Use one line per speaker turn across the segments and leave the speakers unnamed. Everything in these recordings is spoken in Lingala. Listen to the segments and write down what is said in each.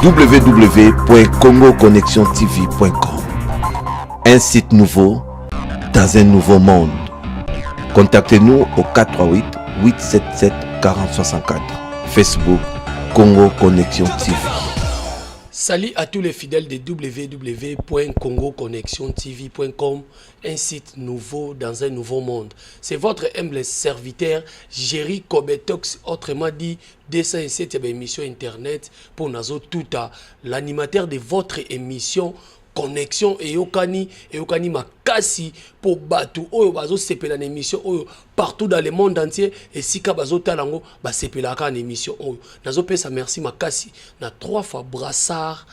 www.congoconnectiontv.com. Un site nouveau dans un nouveau monde. Contactez-nous au 438 877 4064. Facebook Congo Connexion TV.
Salut à tous les fidèles de www.congoconnectiontv.com, un site nouveau dans un nouveau monde. C'est votre humble serviteur, Jerry Kobetox, autrement dit, 207 émission internet pour Nazo Touta, l'animateur de votre émission Connexion et Yokani Makasi pour Batu Oyo Bazo Sepela en émission Oyo partout dans le monde entier et si ka Bazo Talango ba Sepela ka en émission Oyo Nazo pesa merci Makasi na 3 fois brassard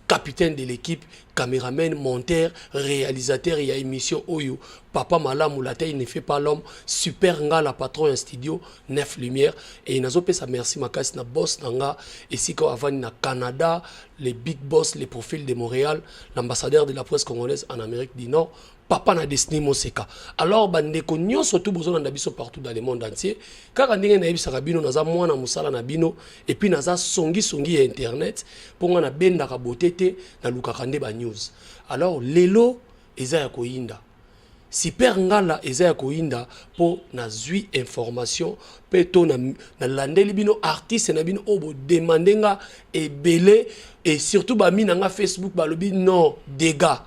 capitaine de l'équipe, caméraman, monteur, réalisateur, il y a émission Oyo, Papa Malamou, la taille ne fait pas l'homme, Super Nga, la patron en studio, 9 lumières, et nazo pesa merci Makasi na boss nanga, et si quand avant na Canada, les big boss, les profils de Montréal, l'ambassadeur de la presse congolaise en Amérique du Nord, Papa na Destiny Moseka. Alors, bandeko nyon surtout besoin d'abiso partout dans le monde entier. Car on a eu sarabino naza mwana musala na bino et puis naza songi internet pour nga na benda ka botete na lukakande ba news. Alors lelo eza ya koinda. Super ngala eza ya koinda po na zui information peto na landeli bino artiste na bino obo demandenga ebele et surtout ba mina nga Facebook ba lobi non dégâts.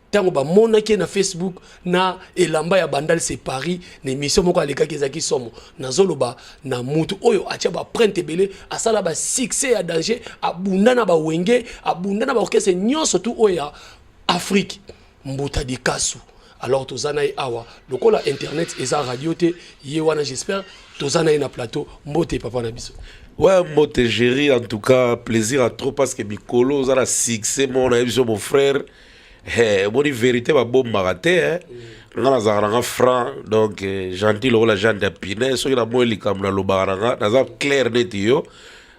Tango ba monaki na Facebook na elamba ya bandal c'est Paris na émission moko aleka kezaki somo nazoloba na mutu oyo atia ba prente belé asala ba succès ya danger abunda na ba wenge abunda na ba orchestre nyonso tout oya Afrique mbuta di kasu. Alors tozana awa lokola internet eza radio te ye wana j'espère tozana na plateau mbote papa na biso.
Ouais, moi te gérer en tout cas plaisir à trop parce que Mikolo ça la succès mon frère. Bon, la vérité, ma bombe maraté, hein. On a un franc, donc gentil, le gens de Pinet, ceux qui ont moins comme la lobaranga, dans un clair net,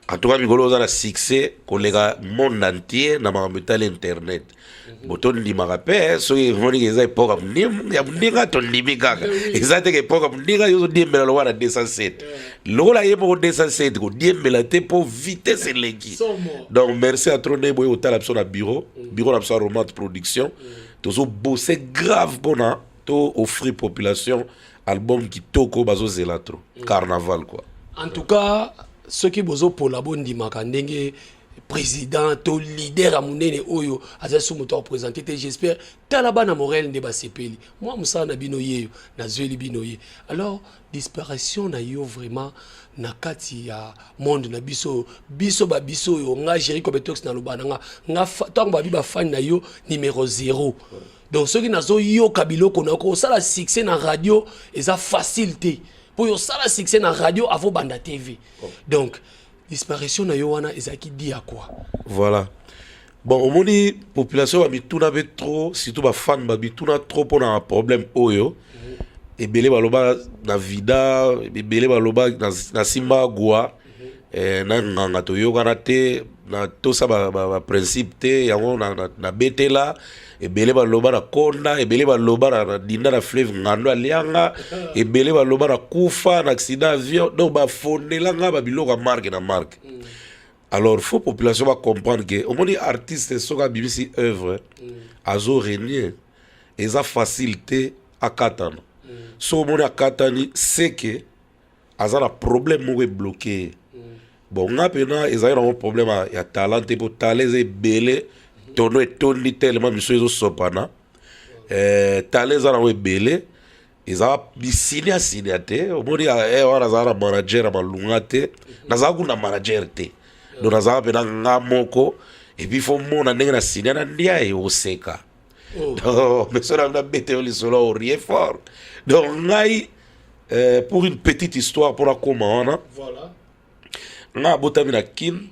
en tout cas, Migolo a un succès, collègue monde entier, dans ma métal internet. Boton di marapé, ceux qui vont dire qu'ils ont nim, ya mninga ton limika. Exact que pour mninga yo di mela loa na 207. Lola yemo 207 ko di mela te pour vitesse legi. Donc merci à trop boy au talab sur bureau na Romat production. Tozo bosser grave bona to offrir population album qui toko bazo zelatro carnaval quoi.
En tout cas, ceux qui bozo pour la bonne di makandenge président to leader à munene oyo azasu moto représenter j'espère talaba na Morel ndeba sepeli moi musa na binoye na zweli binoye. Alors disparition na yo vraiment na kati ya monde na biso ba biso yo nga Jerry Kobetox na lobana nga tango ba biba fan na yo numéro 0. Donc ceux qui nazo yo kabilo konako ça la succès na radio eza facilité pour yo ça la succès na radio avant banda TV. Donc disparition na yowana ezaki dit à quoi?
Voilà. Bon, au monde population ba bituna be trop, surtout ba fan ba bituna trop pour un problème oyo. Et belé baloba na vida, et belé baloba na simba gwa, na nganga to yoga te, na to sa ba principe te, yango na betela. Ebele baloba na konda, ebele baloba na dinda na fleuve ngando alianga, ebele baloba na kufa na accident avion, donc ba fondela nga ba biloko marque na marque. Alors faut population va comprendre que au moins artiste soka bibisi œuvre azo renier eza facilité à katana. So mon akatani c'est que azana problème mo bloqué. Bon nga pena eza un problème ya talent pour talent ebele tono et toni tellement monsieur zo sopana talent za na ebele eza bisini asiniate o moni wana za manager malungate na za kuna manager te do na za pena ngamoko et puis faut mona ndenge na sinia na ndia e oseka donc mais ça na bête oli solo rien fort donc ngai pour une petite histoire pour la comment
voilà
na botami na kin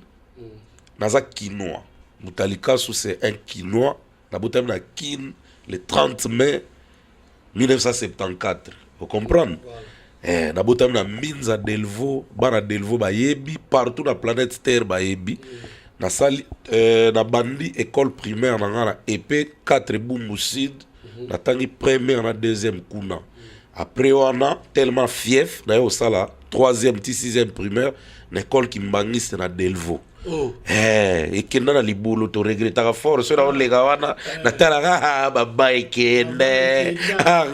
na za quinoa Mutalikasu c'est un quinoa na botami na kin le 30 mai 1974 vous comprenez na botami na Minza Delvaux bana Delvaux bayebi partout na planète Terre bayebi na sali na bandi école primaire na ngana EP 4 Bumbu Sud na tangi première na deuxième kuna après wana tellement fief na yo sala troisième ti sixième primaire na école Kimbangiste na Delvaux ekenda na libulu to regretaka fort so na olega wana natalaka baba ekende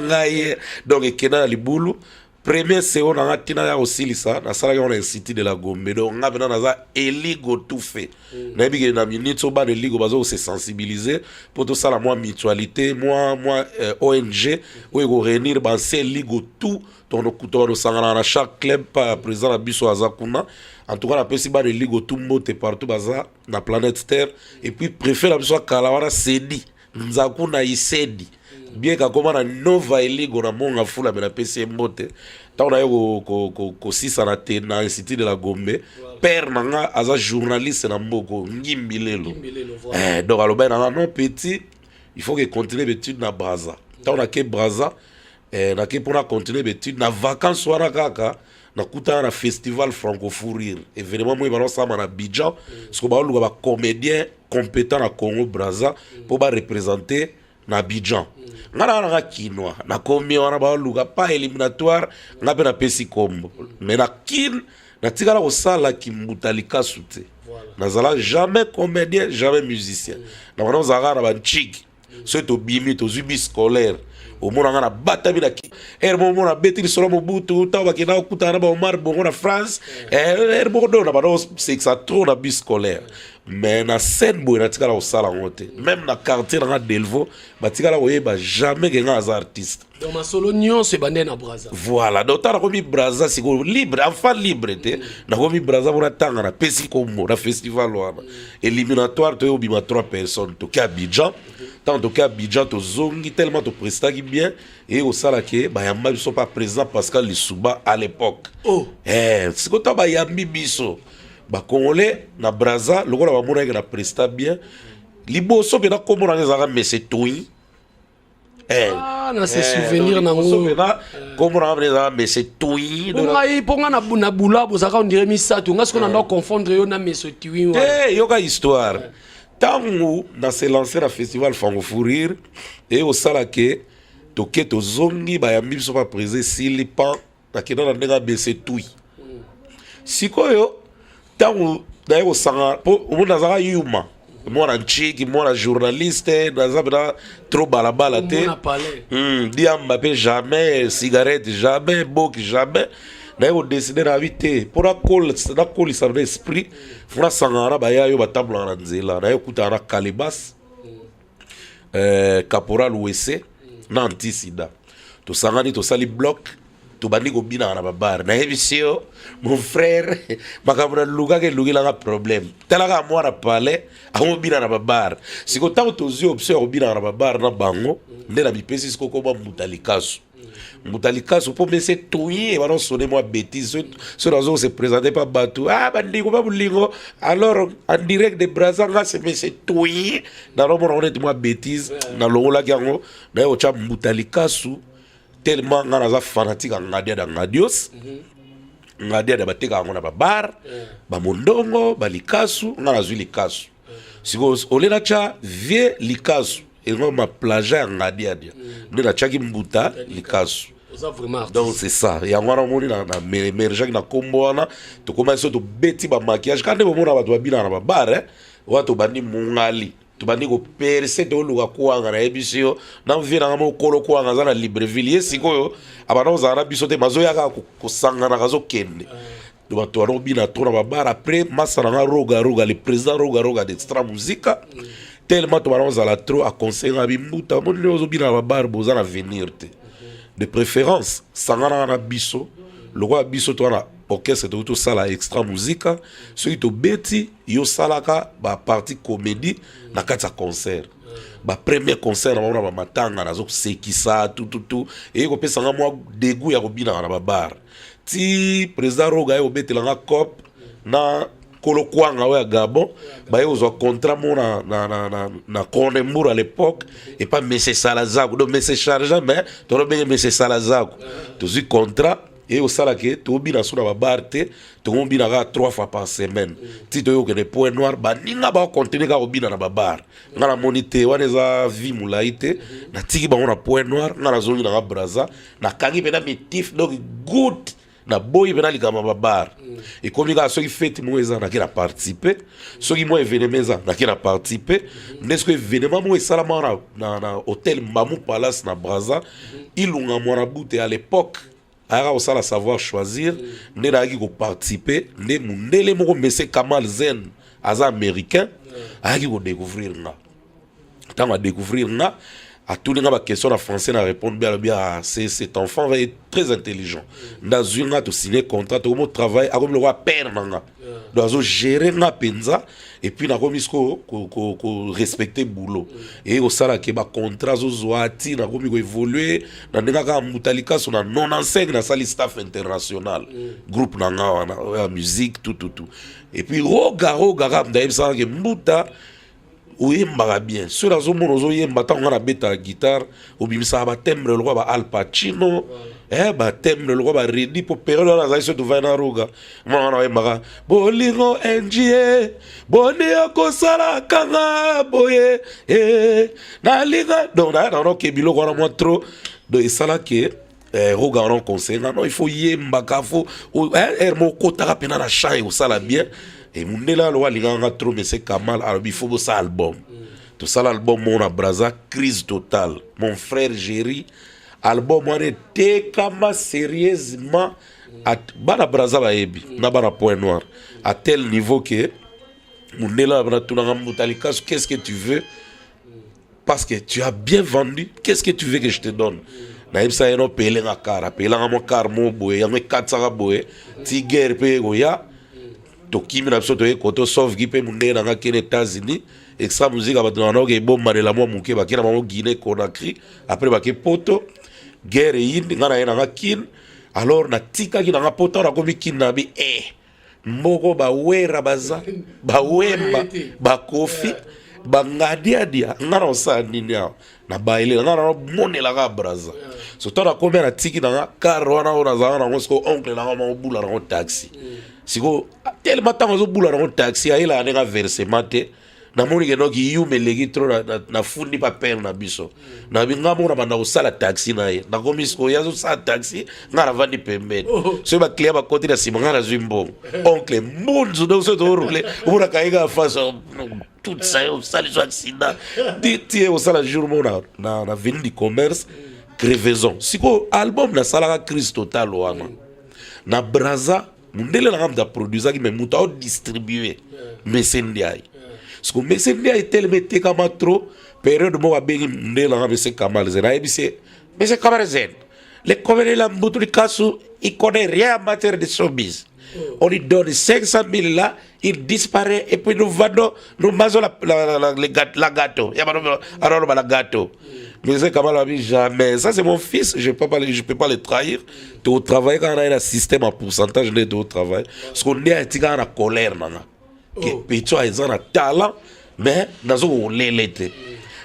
ngai donc ekenda na libulu premier seo na tina ya osilisa na sala ya na city de la Gombe donc nga bena naza eligo tout fait na bige na minute so ba de ligo bazo se sensibiliser pour tout ça la moi mutualité moi ONG où ego réunir ba c'est ligo tout ton kuto sangana na chaque club par président la biso azakuna en tout cas la pesi ba de ligo tout mbote partout baza na planète Terre et puis préfet la biso kala wana sedi nzakuna isedi bien ka koma na nova eligo na monga fula bena pesi mbote ta on a ko sisa na te na city de la Gombe père nanga aza journaliste na mboko ngimbilelo donc aloba na non petit il faut que continuer l'étude na Brazza ta on a ke Brazza na ke pour continuer l'étude na vacances wana kaka na kuta na festival francophonie événement moi balon sama na Abidjan parce que ba luka ba comédien compétent na Congo Brazza pour ba représenter na Abidjan ngana na kinwa na komi wana ba luka pas éliminatoire ngape na pesi kombo mais na kin na tigala ko sala kimbutalika sute na zala jamais comédien jamais musicien na wana zara na ba chiki so to bimi to zubi scolaire au monde ngana batabi na ki mo na betili solo mobutu ta ba kina okutana ba Omar Bongo na France mo do na ba no c'est ça trop na bus scolaire mais na scène boy na tikala osala ngote même na quartier na Delvaux ba tikala oyeba jamais que nga za artiste
donc ma solo nyon se bandé na Brazza
voilà donc ta komi Brazza siko libre enfant libre te na komi Brazza bona tanga na pesi kombo na festival wana éliminatoire to obima 3 personnes to ka Abidjan tant to ka Abidjan to zongi tellement to prestaki bien et au sala ke ba yamba biso pas présent Pascal Lissouba à l'époque siko ta ba yambi biso ba Congolais na Brazza lokola ba mona ke na presta bien liboso be na komona ngeza mese toyi
na se souvenir na ngo
komona ngeza mese toyi
ngai ponga na bula bozaka on dirait misato ngasko na ndo confondre yo na mese toyi
yo ka histoire tangu na se lancer na festival francophonie et au sala ke toke to zongi ba yambi biso pa présé silipan na kena na ndenga mese toyi sikoyo tangu dayo sanga po umuna zaka yuma mwana nchiki mwana journaliste nazabena trop balabala te diamba pe jamais cigarette jamais bok jamais dayo décider na vite pour la colle ça l'esprit funa sangara ba yayo batabla na nzela dayo kutana Kalibas caporal WC na antisida to sangani to sali bloc to bandi ko bina na babar na ebisio mon frère makamuna luga ke lugila nga problème talaka moi na palais amo bina na babar siko tawo to zio option bina na babar na bango nde na bipesi siko ko ba mutalikasu pour me se touyer ba non sonner moi bêtise ce raison se présenter pas batu bandi ko ba bulingo alors en direct de Brazza nga se me se touyer na lo mo on moi bêtise na longola kango na yo cha mutalikasu tellement nga naza fanatique ngadia da ngadios ngadia da bateka ngona babar ba mondongo ba likasu nga nazwi likasu siko olena cha vie likasu et ma plaja ngadia dia nde na chaki mbuta likasu donc c'est ça ya ngwana moni na merja na kombo wana to commence to beti ba maquillage quand bo mona ba to bina na babar wato bani mungali tubandi ko perse to luka kuanga na ebisio na mvira ngamo kolo kuanga za na Libreville sikoyo abana za biso te mazoya ka kusangana kazo kende to bato robi na tona babara après masana roga le président roga d'extra musica tellement to bana za la trop a conseiller na bimbuta mo le ozo bina babara boza na venir te de préférence sangana na biso lokwa biso to na orchestre to sala extra musica ceux to beti yo salaka ba partie comédie na kati ya concert ba premier concert na ba matanga na zo sekisa tout et ko pesa nga moi dégoût ya ko bina na ba bar ti président roga yo betela nga cop na kolo kwanga wa Gabon ba yo zo contrat mo na Konembour à l'époque et pas monsieur Salazako donc monsieur charge mais to lo benye monsieur Salazako to zi contrat et au salake to bina suna ba barte to bina ga 3 fois par semaine ti to yo que des points noirs ba ninga ba continuer ka bina na ba bar ngala monite wana za vi mulaite na tiki ba ona point noir ngala zongi na Brazza na kangi pena mitif donc good na boy bena likama babar et comme ka soki fête mo eza na ki na participer soki mo événement eza na ki na participer n'est-ce que événement mo esala na hôtel Mamou Palace na Brazza ilunga mwana bute à l'époque ara osala savoir choisir ne na ki ko participer ne mundele moko Monsieur Kamal Zen aza américain a ki ko découvrir nga tant à découvrir nga à tous les questions en français na répondre bien cet enfant va être très intelligent dans une tu signer contrat tu comme travail à comme le roi père nanga dans gérer na penza et puis na comme ko respecter boulot et au sala ke ba contrat zo zoati na comme ko évoluer na ndeka ka mutalika so na 95 na sali staff international groupe nanga na musique tout et puis roga d'ailleurs ça que muta oyembaka bien so nazomona ozoyemba ntango nga na beta guitare obimisaka batembre lokwa ba Al Pacino batembre lokwa ba Redi po période wana azali so tovai na roga mwana wana oyembaka bolingo NGA boni okosalaka nga boye nalinga donc nayoke biloko wana mwa trop donc esalaki roga wana conseil nga non il faut yembaka fo mokotaka mpena na champ osala bien. Et mon là le walinganga trop mais c'est Kamal alors il faut que ça album tout ça l'album mon Brazza crise totale mon frère Jerry album on était comme sérieusement à bana Brazza baebi na bana point noir à tel niveau que mon là bana tunanga mutalika qu'est-ce que tu veux parce que tu as bien vendu qu'est-ce que tu veux que je te donne na ibsa eno pelenga kara pelanga mo kar mo boye ya me katsaka boye tiger pe goya Toki mina biso toye koto sauf qui peut munde na ngaki États-Unis et ça musique ba tona no ke bomba la mo muke ba kina mo Guinée Conakry après ba ke poto guerre yin ngana na ngakin alors na tika ki na poto na komi kinabi mboko ba wera baza ba wemba ba kofi ba ngadia dia ngana osa nini na ba ile ngana monela ka Brazza so tona komi na tiki na karo na ona za na ngosko oncle na mo bula na taxi siko tellement tant zo bula na taxi ayela na versement te na moni ke no ki yume legi tro na fundi pa père na biso na binga mo na banda osala taxi na ye na komisko ya zo sa taxi ngara vandi pembeni so ba client ba côté na sima ngara zwimbo oncle munzu do so to rouler ura kaiga face tout ça ça les accidents dit osala jour mo na vini du commerce crevaison siko album na sala crise totale wana na Brazza mundele na ngam da producer qui me muta o distribuer Messendiaï parce que Messendiaï est tellement tekama trop période mo abengi mundele na ngam se Kamal Zen na ebise mais c'est Kamal Zen les comédiens la mbutu kasu il connaît rien en matière de showbiz on lui donne 500 000 là il disparaît et puis nous vendons nous mangeons la gâteau alors la gâteau. Mais c'est Kamal a dit jamais. Ça, c'est mon fils, je peux pas le trahir. Tu au travail, quand on a un système en pourcentage, on est au travail. Parce qu'on est en colère. Petit a un talent, mais on l'élève.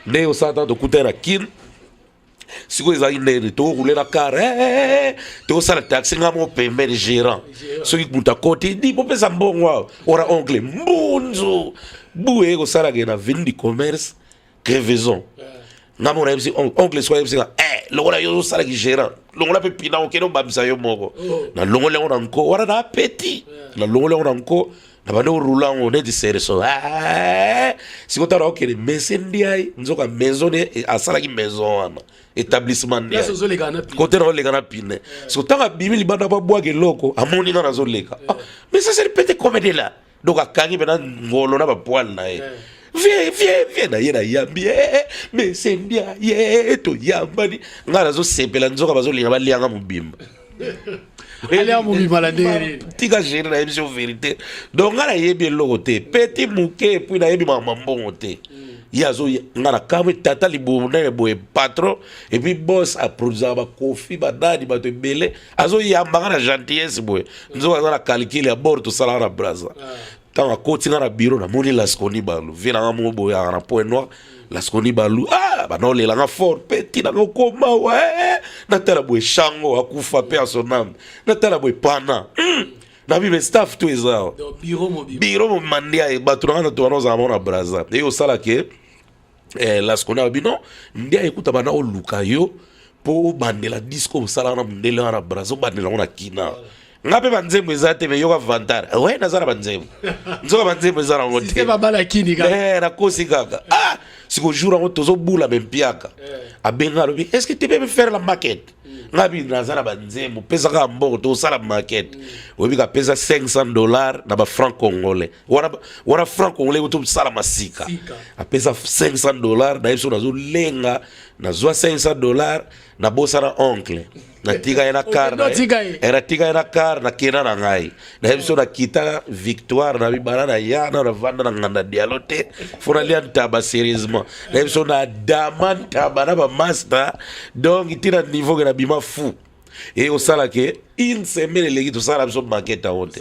Né au centre de couper la kin. Si vous avez une rouler la carré, tu as un taxi, tu as un paiement gérant. Ceux qui sont à côté, ils disent, c'est bon, on a oncle, bonzo. Boué, au salaire, il y a une du commerce, crevaison. Namo na MC oncle soit MC longola yo sala ki gérant longola pe pina o keno babisa yo moko na longola on anko wara na petit na longola on anko na bando roulant on est serré so si ko tara o kene Messendiaï nzoka maison et asala ki maison wana établissement
dia so le gana
côté no le gana pine so tanga bibili banda ba boage loko amoni na zo leka mais ça c'est le petit comédie là donc akangi bena ngolo na ba poil na e viens na yena yambi mais c'est bien to yambani ngala zo sepela nzoka bazo linga ba lianga mubimba
allez à mubimba la ndere
tika gérer na émission vérité donc ngala yebi lokote petit muke puis na yebi mamambongo te yazo ngala kamwe tata libo na boye patron et puis boss a produire ba kofi ba dadi ba to belé azo yamba ngala gentillesse boye nzoka ngala calculer à bord to sala na Brazza. Quand on continue à bureau, on a la sconi balu. Vient à mon boy à un point noir, la sconi balu. Bah non, les langues fort, petit, dans le coma, ouais. Natala boy chango, à coup frappé à son âme. Natala boy pana. Nabi me staff tout ça.
Bureau mobile.
Bureau mobile, mandia et baturana, tu vas nous à Brazza. Et au sala que, la sconi a dit non, ndia écoute à au Lucayo pour bander la disco au salana mundele à Brazza, bander la on a kina. ngape banzembo ezate me yoka vantara ouais nazara banzembo nzoka banzembo ezara ngote
c'est pas bala kini ka
na kosi kaka siko jour ngo tozo bula mempiaka abenga lobi est-ce que tu peux me faire la maquette ngabi nazara banzembo pesa ka mboko to sala maquette obi ka pesa $500 na ba franc congolais wana franc congolais to sala masika a pesa $500 na yeso nazo lenga na zwa $500 na bosa na oncle na tiga ena car era tiga ena car na kena na ngai na yeso na kita victoire na bibana na yana na vanda na nganda dialote fona lia ntaba sérieusement na yeso na daman taba na ba master donc itina niveau na bima fou et au sala que une semaine les tout ça la maquette à honte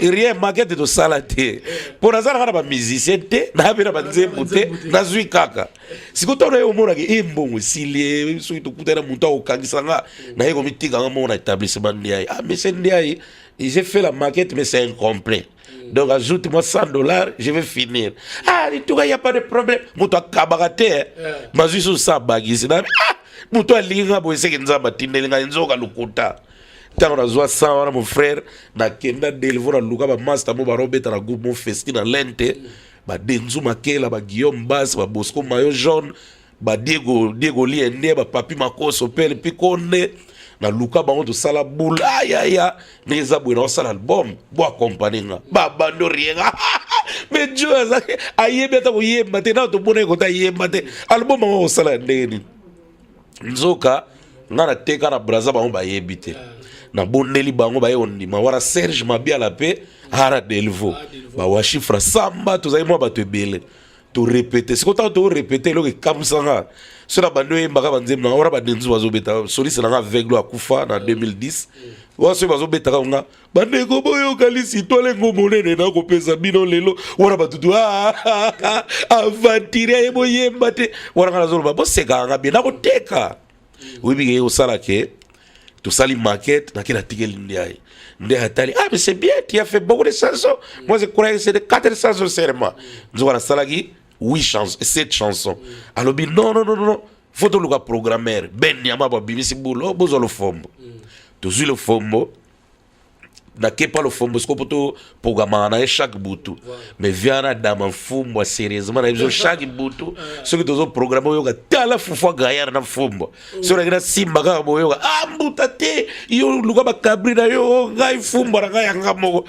rien maquette to sala te pour nazara kana ba musicien te na bena banzembo te na zui kaka sikoto yo mona ke imbongo silie so to kutana muta o kangisanga na yego mitika ngamo na établissement ndiaye mais c'est ndiaye j'ai fait la maquette mais c'est incomplet. Donc ajoute-moi $100, je vais finir. En tout cas, il n'y a pas de problème. Muto kabarate, mazu sou sa bagisi na muto linga bo ese nzamba tindelinga nzoka lukuta. Tango na zwa 100 wana mon frère na kenda deliver luka ba master mo ba robeta na groupe mon festi na lente ba Denzu Makela ba Guillaume Bass ba Bosco Mayo jaune ba Diego Liende ba Papi Makoso pele pikonde na luka bango to sala boule ayaya neza bwena sala album bo accompagner ba bando rienga mais Dieu ayebe ta ko yemba te na to bona ko ta yemba te album bango sala ndeni nzoka ngana teka na braza bango ba yebite na bondeli bango ba yondima wara Serge Mabiala pe ara Delvo ba wa chiffre samba to zai mo ba to bele to répéter c'est quand to répéter lo ke kamsanga sur la bando yembaka banzem na ora ba Denzu bazobeta soliste na Veglo akufa na 2010 wa so bazobeta ka nga bande ko boyo kalisi to le ngomone na ko pesa bino lelo ora batutu avantire yebo yembate ora kana zo ba seka nga bina ko teka wibige o sala ke to sali maquette na kila tigeli ndiaye ndé hatali mais c'est bien tu as fait beaucoup de chansons moi je croyais que c'était 4 chansons seulement nzo na salaki 8 chansons 7 chansons alors bi non faut to luka programmeur ben yama ba bimisi bulo bozo lo fombo to zui le fombo na kepa lo fombo skopoto programma na chaque butu mais viana dama fombo sérieusement na biso chaque butu ce que tozo programme yo ka tala fufwa gayar na fombo so na simba ka boyo ka ambuta te yo luka ba kabri na yo ngai fombo na ngai ngamo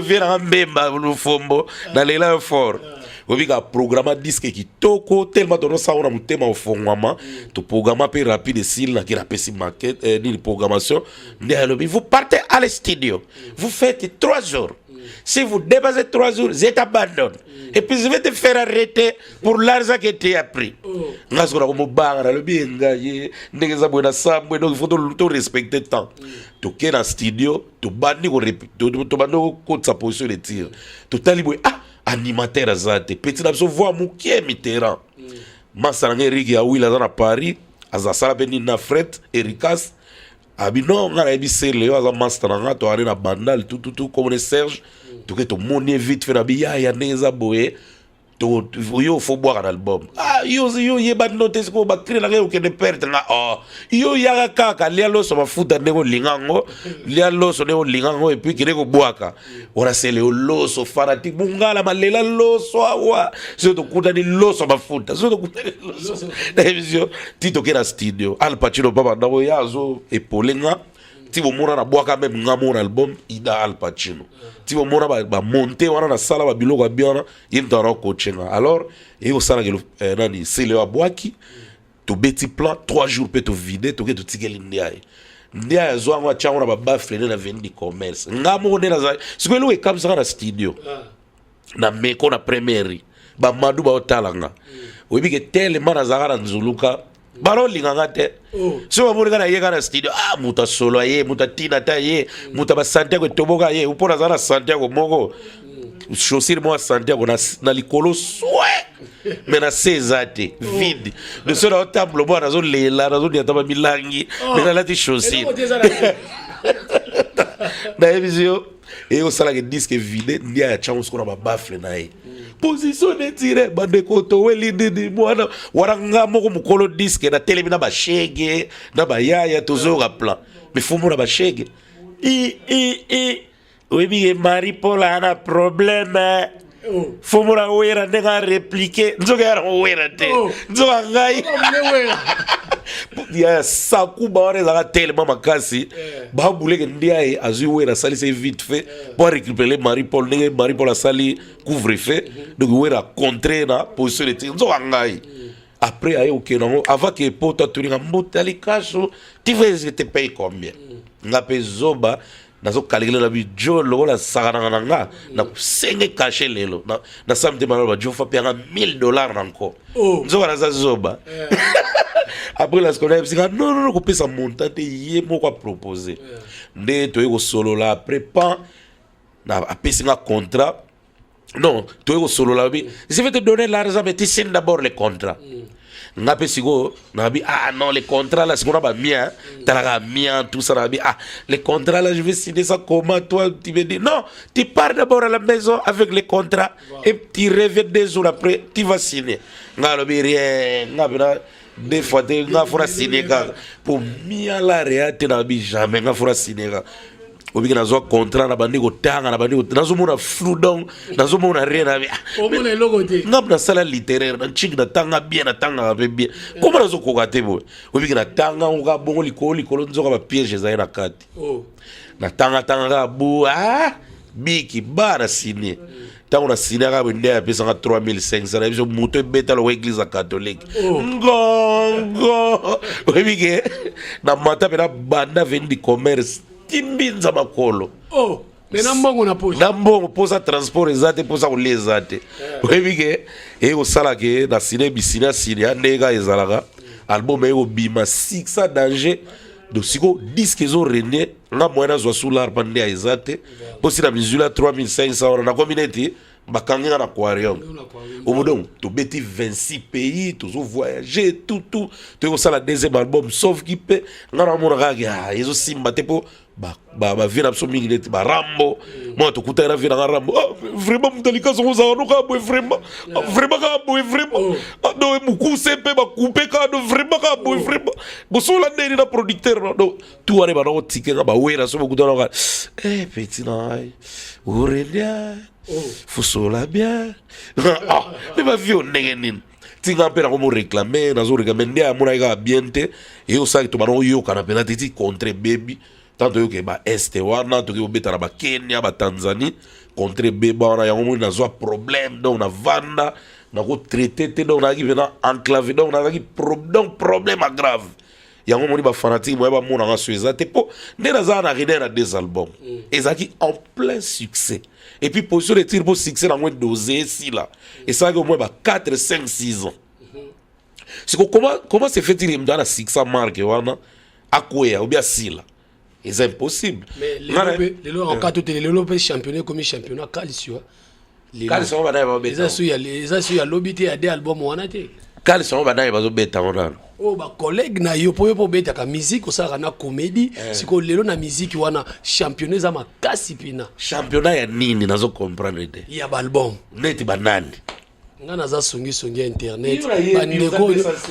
viana mbemba lo fombo na lela fort obika programma disque qui toko tellement tono sa ona mutema ofongwama to programma pe rapide sil na kila pesi maquette ni programmation ndé vous partez à le studio vous faites 3 jours si vous dépassez 3 jours je t'abandonne et puis je vais te faire arrêter pour l'argent que tu as pris ngasko ko mo banga le bien ye ndengeza bwena sambwe donc il faut to respecter temps to kena studio to bandi ko to bando ko sa position de tir to talibwe animateur azate petit na so voir mukie mitera masananga Eric ya wila na Paris azasala beni na Fred Ericas abino ngana ebise leo aza master nga to ari na bandal tout comme Serge to que to moni vite fait na biya ya neza boye to yo faut boire un album yo ye ba notes ko ba créer la que de perdre nga yo ya kaka lia loso mafuta ndeko lingango lia loso ndeko lingango et puis kile ko boaka ora sele loso fanatique bungala malela loso awa so to kuta ni loso mafuta so to kuta loso na vision tito kera studio Al Pacino baba ndako yazo epolenga tibo mona na boaka même ngamo na album ida Al Pacino tibo mona ba monter wana na sala ba biloko biana yintara coachinga alors et au sala que nani c'est le boaki to beti plan 3 jours peut to vider to que to tigeli ndiaye ndiaye zo ngwa chango na ba bafle na vendi commerce ngamo ne na za siko lo e kamsa na studio na meko na premiere ba madu ba otalanga obi ke tele mana zagara nzuluka baro linganga te so bamuri kana ye kana studio muta solo ye muta tina ta ye muta ba Santiago toboka ye upona zana Santiago moko chaussure moi Santiago na likolo swe mena sezate vide de sera au table moi nazo lela nazo dia taba milangi mena lati chaussure na evisio et au sala que disque vide ndia ya chance ko na ba bafle na ye position de tire bande koto weli ndidi mwana waranga moko mukolo disque na telemi na ba shege na ba yaya tozo ga plan mais fumo na ba shege oyebi Marie-Paul ana problème faut mona wera ndenge répliquer nzoka yara wera te nzoka ngai ya sakuba wana ezalaka tellement makasi babuleke ndiaye azwi wera asalisi vite fait pour récupérer Marie-Paul ndenge Marie-Paul asali couvre-feu donc wera contre na position de tir nzoka ngai après aye okenango avant que poto atulinga mbotali kasho tu veux je te paye combien ngape zoba nazo calculer la bi jo lokola sakana nga na senge caché lelo na samedi maloba jo fa payanga $1000 encore nzo wana za zoba après la scolaire psika non ko pesa montant te yé moko proposer nde to yeko solo la après pas na apesinga contrat non to yeko solo la bi je vais te donner l'argent mais tu signes d'abord le contrat ngape sigo nabi non les contrats là c'est qu'on a pas mien t'as mien tout ça nabi les contrats là je vais signer ça comment toi tu me dis non tu pars d'abord à la maison avec les contrats et tu reviens 2 jours après tu vas signer ngalobi rien ngabina des fois tu nga fora signer pour mia la réalité nabi jamais nga fora signer obi na zo contrat na bandi ko tanga na bandi ko nazo mona flou donc nazo mona rien na
mona logote
ngam na sala littéraire na ching na tanga bien na tanga bien comment nazo ko kate bo obi na tanga nga bongo likolo nzoka ba piège za na kati na tanga bu biki bara signé tango na signé ka bende ya pesa 3500 na biso moto beta lo église catholique ngo obi ke na mata pena banda vendi commerce timbinza makolo
mais nambongo na poche
nambongo posa transport ezate posa kolezate webike osala ke na sine bisina sine ndega ezalaka album eko bima 600 danger donc siko disque ezo rene nga moyena zwa solar pande ezate posi na bizula 3500 na combineti bakangenga na aquarium donc to beti 26 pays to voyager tout to sala deuxième album sauf qui peut nga na mona ga ezo simba te po ba vina so mingi net ba Rambo moi to kuta na vina Rambo vraiment mutalika so za no ka boy vraiment ka boy vraiment do muku sempe ba couper ka do vraiment ka boy vraiment bo so la ndeni na producteur do tu are ba no tike ba wera so kuta na petit na orelia fusola bien mais ba vie ndenge nini tinga pena como réclamer na zo réclamer ndia mona ga biente et o sa to ba no yo kana pena titi contre baby tanto que ba este wana to que obeta na ba Kenya ba Tanzanie contre beba wana ya ngomu na zo problème donc na vanda na ko traiter te donc na ki vena enclavé donc na ki problème grave ya ngomu ba fanatique mo ba mona nga sueza te po ndena za na riner na 2 albums ezaki en plein succès et puis position de tir pour succès na moins dosé si là et ça au moins ba 4 5 6 ans c'est comment se fait-il me dans 600 marques wana akoya ou bien si là c'est impossible.
Mais les lots en cas tout les lots championnat comme championnat Calcio.
Les Calcio va d'ailleurs beta.
Les assu à l'obité à des albums on a été.
Calcio va d'ailleurs beta on a.
Ba collègue na yo po beta ka musique o ça na comédie siko lelo na musique wana championnat za makasi pina.
Championnat ya nini nazo comprendre de.
Ya ba album.
Net banani.
Nga naza songi internet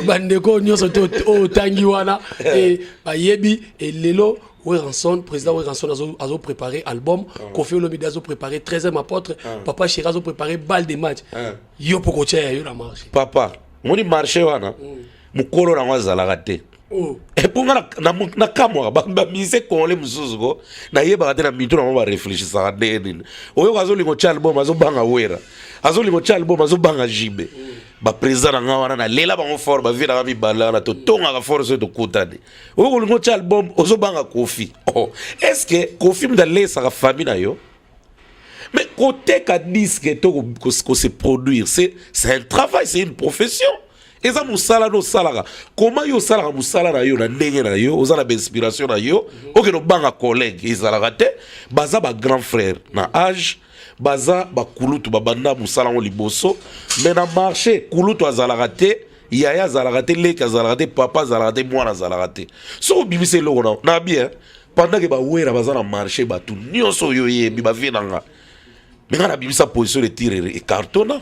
bandeko nyoso to tangi wana et ba yebi et lelo Weranson, président Weranson a préparé album, Kofi Olomide a préparé 13e apôtre, Papa Chira a préparé balle de match. Yo poko tia yo na marché.
Papa, moni marché wana. Mukolo na wazala raté. Et pour na kamwa ba mise ko le musuzugo na yeba na mitu na ba réfléchir ça deni. Oyo kazo lingo cha album azo banga wera. Azo lingo cha album azo banga jibe. Ba président nga wana na lela ba fort ba vira mi balana to tonga ka force de kutani o lingo cha album ozo banga Kofi est-ce que Kofi mda lesa ka famille na yo mais côté ka disque to ko se produire c'est un travail, c'est une profession. Et ça musala no salaka comment yo salaka musala na yo na ndenge na yo ozala ba inspiration na yo oke no banga collègue ezalaka te baza ba grand frère na âge baza ba kulutu babanda musala ngo liboso mais na marché kulutu azalaka te yaya azalaka te leka azalaka te papa azalaka te mwana azalaka te so bimise loko na bien pendant que ba wera baza na marché batu nyonso yo yebi ba vinanga mais na bimisa position de tir et cartona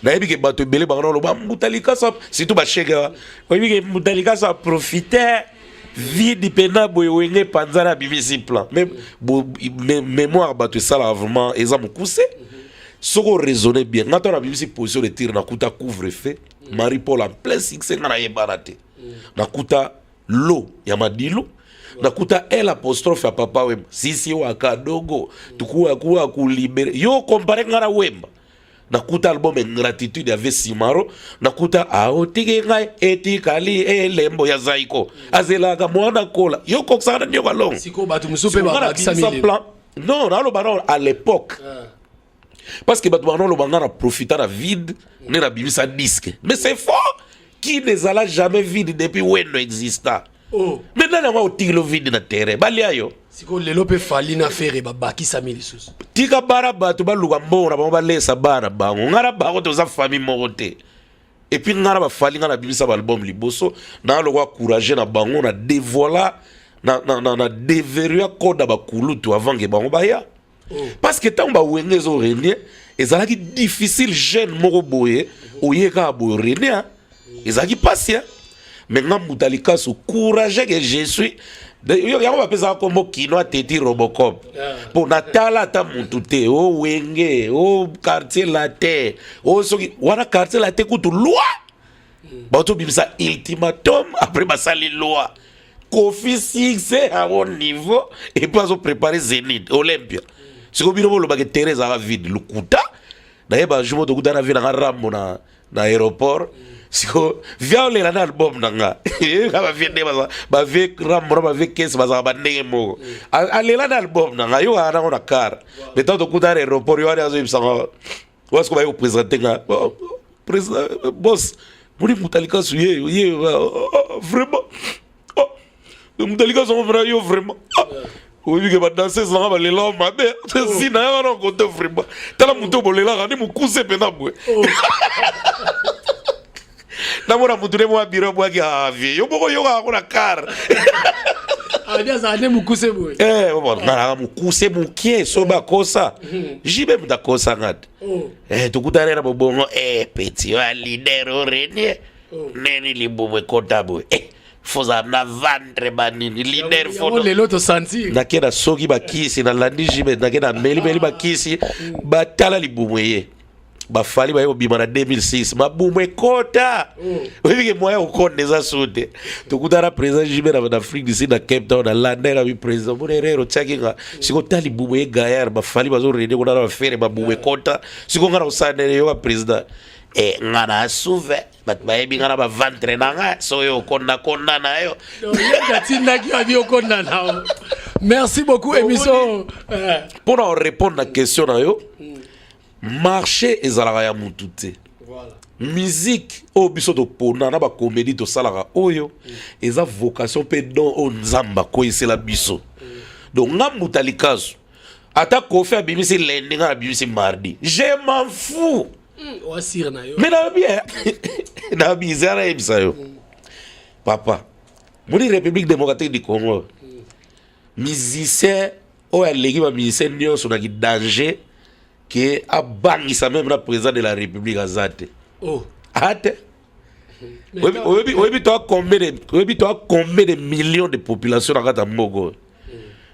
na yebi ke bato ebele bangana lo ba mutalika sa surtout ba chega yebi ke mutalika sa profiter vide pena boye wenge panzana bimisi plan même mémoire bato ça là vraiment exemple coussé soko raisonner bien ngata na bimisi position de tir na kuta couvre-feu Marie Paul en plein succès na yebana te na kuta l'eau ya madilu na kuta elle apostrophe ya papa wemba sisi wa kadogo tukuwa kuwa kulibere yo compare ngara wemba nakuta album ingratitude ya Vesimaro nakuta aotike ngai etikali elembo ya Zaiko azelaka mwana kola yo koksana nyo balong
siko batu musupe ba plan
non na lo baron à l'époque parce que batu baron lo bangana profiter na vide ne na bimisa disque mais c'est fort qui ne sera jamais vide depuis when no exista maintenant na otike lo vide na terre bali ayo
siko lelo pe fali na fere babaki samili susu
tika bara bato baluka mbona ba balesa bana bango ngara bango to za famille morote et puis ngara ba fali ngana bimisa ba album liboso na lokwa courager na bango na dévoiler na déverrouiller code ba kulutu avant que bango ba ya parce que tant ba wengezo renie ezalaki difficile jeune moko boye oyeka boye renie ezalaki passia mais ngambutalika so courager que je suis yango bapesa kombo kino ateti Robocop pour natala ta muntu te o wenge o quartier latin o soki wana quartier latin kutu loi bato bimisa ultimatum après basali loi Kofi 6 à haut niveau et puis azo préparer Zénith Olympia siko bino bolo bake Teresa a vide lukuta na yeba jumo to kutana vina rambo na aéroport siko via na album nanga ba viende ba ve rambo ba ve kesi ba ba ndenge mo alela na album nanga yo ana ona car mais tant to kutana aéroport yo azo ibsanga wasko ba yo présenter nga président boss muri mutalika suye vraiment mutalika son vrai yo vraiment oui que ba danser ça va les longs mabe si na va non côté vraiment tala muto bolela ngani mukuse pena bwe na mora mutune mo biro bwa ga vie yo boko yo ga kuna car
adia za ne mukuse bwe
bon na mukuse mukie so ba kosa jibe mutakosa ngati tukutana na bobongo petit wa leader orenie neni libwe kota bwe foza na vendre banini leader fono
lelo to sentir
na kena soki bakisi na landi jibe na kena meli bakisi batala libumwe bafali bayo bima na 2006 mabumwe kota wibike moya ukondeza sude tukutana president jibe na Afrique du Sud na Cape Town na landera bi president morero tsakinga siko tali bumwe gayar bafali bazo rede ko na fere mabumwe kota siko ngara usanere yo president ngana suve bat baebi ngana ba ventre nanga soyo konda na yo
yatinda ki abi okonda na merci beaucoup émission
pour répondre à la question na yo marché ezalaka ya mutu te
voilà
musique o biso to pona na ba comédie to salaka oyo eza vocation pe don o nzamba ko isela biso donc ngamutalikazo ata Kofi abimisi lundi nga abimisi mardi je m'en fous
wasir na yo
mais na bien na bizarre ebisa yo papa muri République démocratique du Congo musicien o aleki ba musicien nyonso na ki danger que a bangisa même la président de la République azate ate oui toi combien de millions de population dans kata moko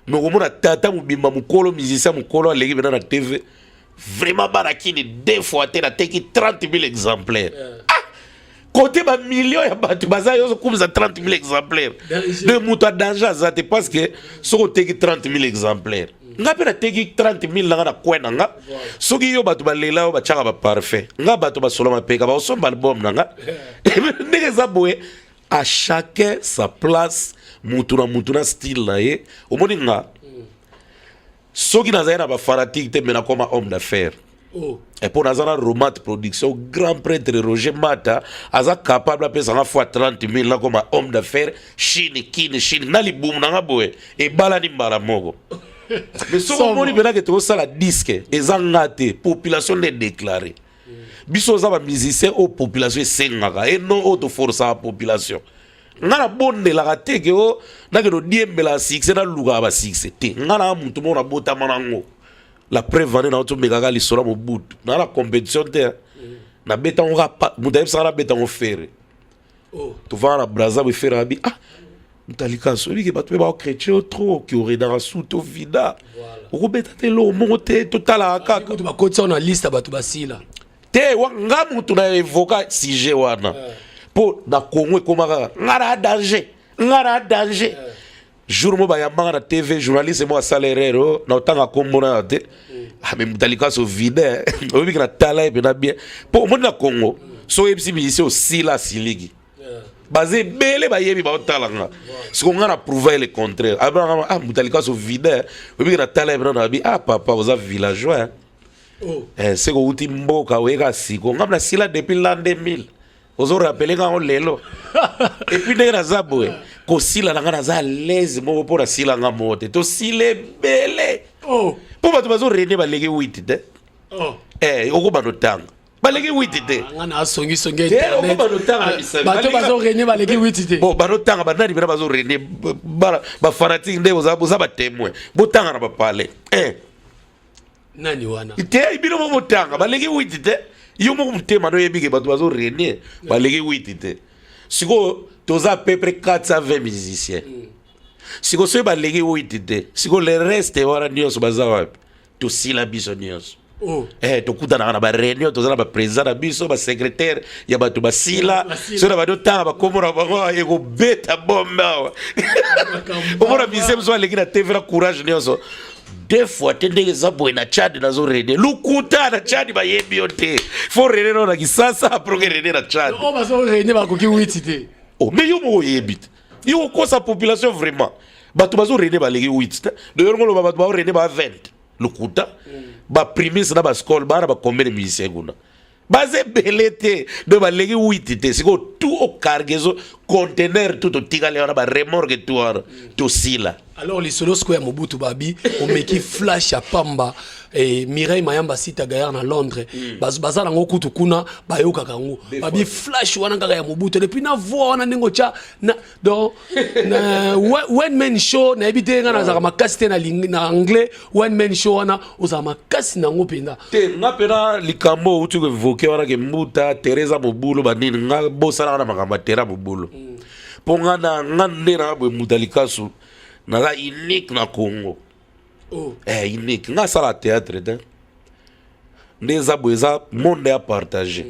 no komona tata mubimba mukolo musicien mukolo aleki bena na TV vraiment barakini deux fois te na teki 30 000 exemplaires côté ba millions ya batu baza yo comme ça 30 000 exemplaires de muto a danger azate parce que soko teki 30 000 exemplaires nga pena teki 30 000 nga na kwena nga soki yo batu balela yo bachaka ba parfait nga batu basolo mapeka ba osomba album nga ndenge za boye à chacun sa place mutu na style na ye omoni nga soki nazali na ba fanatique te mena comme homme d'affaires et pour nazana Romate production grand prêtre Roger Mata aza capable de payer fois 30 000 là comme homme d'affaires chine na libum na boye e bala ni mbala moko mais so moni bena que to sala disque ezangate population ne déclarée biso za ba musicien au population sengaka et non auto force à population ngana bonde la rateke o na que no diembela succès na luga ba succès te ngana mutu mona bota manango la preuve na auto megaka li sola mo bout na la compétition te na beta on rapa muta yebsa na beta on faire to va na braza be faire abi Mutalikaso biki bato ba chrétien trop qui aurait dans sous to vida robeta te lo monte totala kaka
ko ba kotsa na liste bato basila
te wanga mutu na evoka sujet wana po na Congo komaka ngara danger jour mo ba yamba na TV journaliste mo salaire na otanga kombona te mais Mutalikaso vide obi na tala e na bien po mo na Congo so ebisi ici aussi la siligi basé belé ba yebi ba otalanga siko ngana prouver le contraire abanga Mutalikaso vide obi na tala e na bi papa vous avez villageois c'est que uti mboka weka siko ngamna sila depuis l'an 2000 ozo rappeler quand lelo et puis ndena zabwe ko sila ngana za l'aise mo pour sila ngamote to sile belé po bato bazo rene ba legi 8 de oko ba notanga ba legi 8 de
ngana songi internet bato bazo rene ba legi 8 de
bon ba notanga ba nani bazo rene ba fanatique nde oza ba témoin botanga na ba parler
nani wana
ite ibino mo motanga baleki 8 te yo mo mutema no yebike bato bazo rene baleki 8 te siko toza à peu près 420 musiciens siko so baleki 8 te siko le reste wana nyonso baza wapi to sila biso nyonso to kutana na ba réunion toza na ba président na biso ba secrétaire ya bato basila so na bato tanga ba komora bango eko beta bomba omora bisem so aleki na TV na courage nyonso deux fois tendenge zabo na Tchad na zo rene lukuta na Tchad ba yebi yote fo rene no na kisasa aproge rene na Tchad
ba zo rene ba koki 8 te
mais yo mo yebi yo ko sa population vraiment bato bazo rene ba legi 8 te de yo ngolo bato ba rene ba 20 lukuta ba primis na ba skol ba combien de musiciens guna basé belete de ba legi 8 te siko tout au cargaison conteneur tout au tigale na ba remorque tout sila.
Alors les solos quoi Mobutu babi on meki flash ya pamba et Mireille Mayamba sita gayar na Londres bazala ngo kutu kuna bayoka kango babi flash wana kaka ya Mobutu depuis na voix wana ndingo cha na donc na one man show na ebite nga na zaka makasi na anglais one man show wana oza makasi nango penda
te nga pena likambo utu evoke wana ke Mbuta Teresa Mobulo banini nga bosala na makamba Teresa Mobulo ponga na ngande na Mutalikaso na unique na Congo unique nga sala théâtre de ndeza boza monde à partager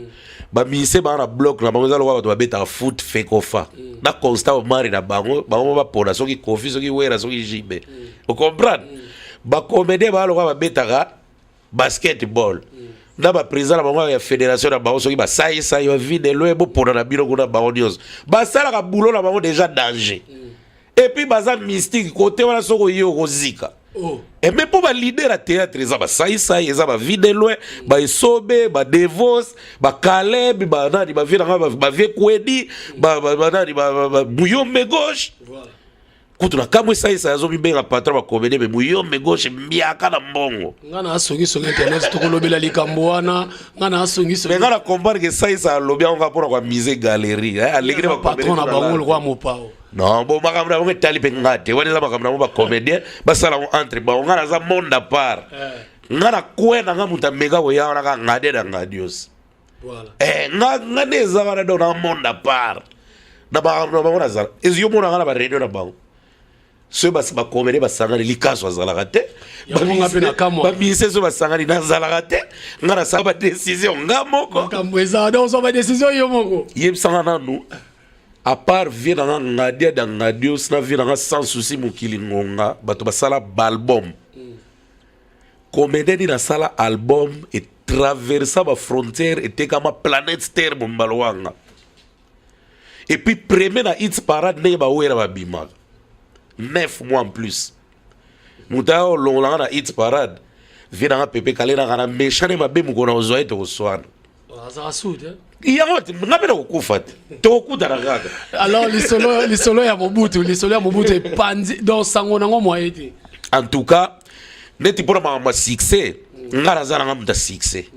ba mise ba na bloc na bango za lokwa ba beta foot fekofa na constat mari na bango ba pona soki kofi soki wera soki jibe o comprendre ba comédie ba lokwa ba beta basketball na ba président na bango ya fédération na bango soki ba sai yo vide loe bo pona na biro kuna bango nyos ba sala ka boulot na bango déjà danger et puis baza mystique côté wana soko yo kozika et même pour ba leader à théâtre ça ba sai ça ba vide loin ba sobe ba devos ba Caleb ba nani ba vina ba vekwedi ba nani ba buyombe gauche voilà kutuna kamwe sai zo bibenga patron ba comédie mais buyombe gauche mbiaka na mbongo
ngana asongi internet to kolobela likambo wana ngana asongi
mais ngana comprendre que sai lobi on va pour kwa mise galerie alegre ba
patron na bango kwa mopao
non bon makamra on tali pe ngate wani za makamra ba comédien ba sala entre ba ngana za monde à part ngana kwena ngamuta mega wo ya na ngade na ngadios voilà ngane za wana do na monde à part na ba ngana za ezio mona ngana ba radio na bango so ba comédien ba sangani likaso azala te ba mise so ba sangani na zala te ngana sa ba décision ngamoko
kamweza do so ba décision yo moko
yeb sangana nous à part vivre dans Nadia dans Nadios na vivre sans souci mukili ngonga bato basala album comédie na sala album et traversa ba frontière et tekama planète terre bombalwanga et puis premier na hits parade ne ba wera ba bima 9 mois en plus mutao longolanga na hits parade vivre dans pepe kalena kana méchant ba be mukona ozoe to swana
azara sud
alors
les solo ya Mobutu est pandi dans sango nango moyete
en tout cas neti pour ma succès ngara za nga muta succès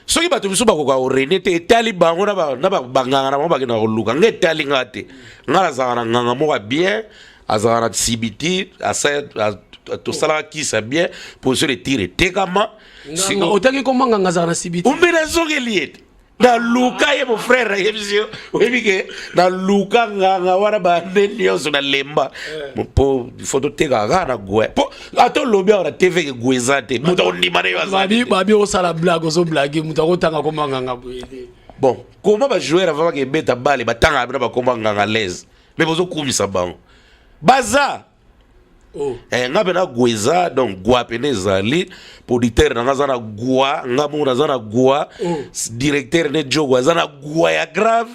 soki bato biso bakoka orene te etali bango na banganga na bango bakena koluka nga etali nga te ngara za na nganga moko bien azala na sibiti tosala kisa bien pour se retirer tekama
otaki komanga nganga za na sibiti
umbena zongeli ete na luka ye mon frère ye monsieur oui que na luka nganga wana ba ndenyo so na lemba po photo teka na gwe po ato lobi na TV ke gwezate muta ondima ne
bazali babi o sala blague zo blague muta ko tanga ko manganga boyede
bon comment ba jouer avant que beta balle ba tanga ba ko manganga l'aise mais bozo kumisa bango baza ngabe na gweza donc gwa pene zali producteur na ngazana gwa ngamu na zana gwa directeur ne jogo zana gwa ya grave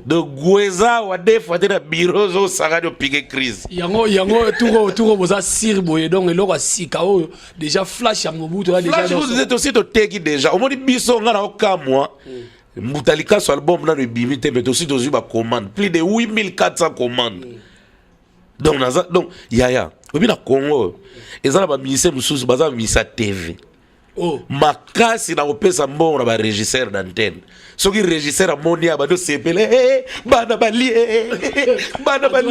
de gweza wa def wa tena bureau zo sagadio piquer crise
yango turo boza sir boye donc eloko asika oyo déjà flash ya mobutu là déjà
vous êtes aussi to teki déjà au moni biso ngana okamwa mutalika sur album na le bimite mais aussi to ba commande plus de 8400 commandes donc yaya obi na Congo ezala ba ministère mususu baza misa TV makasi na opesa mbongo na ba régisseur d'antenne soki régisseur amoni aba do sepele bana bali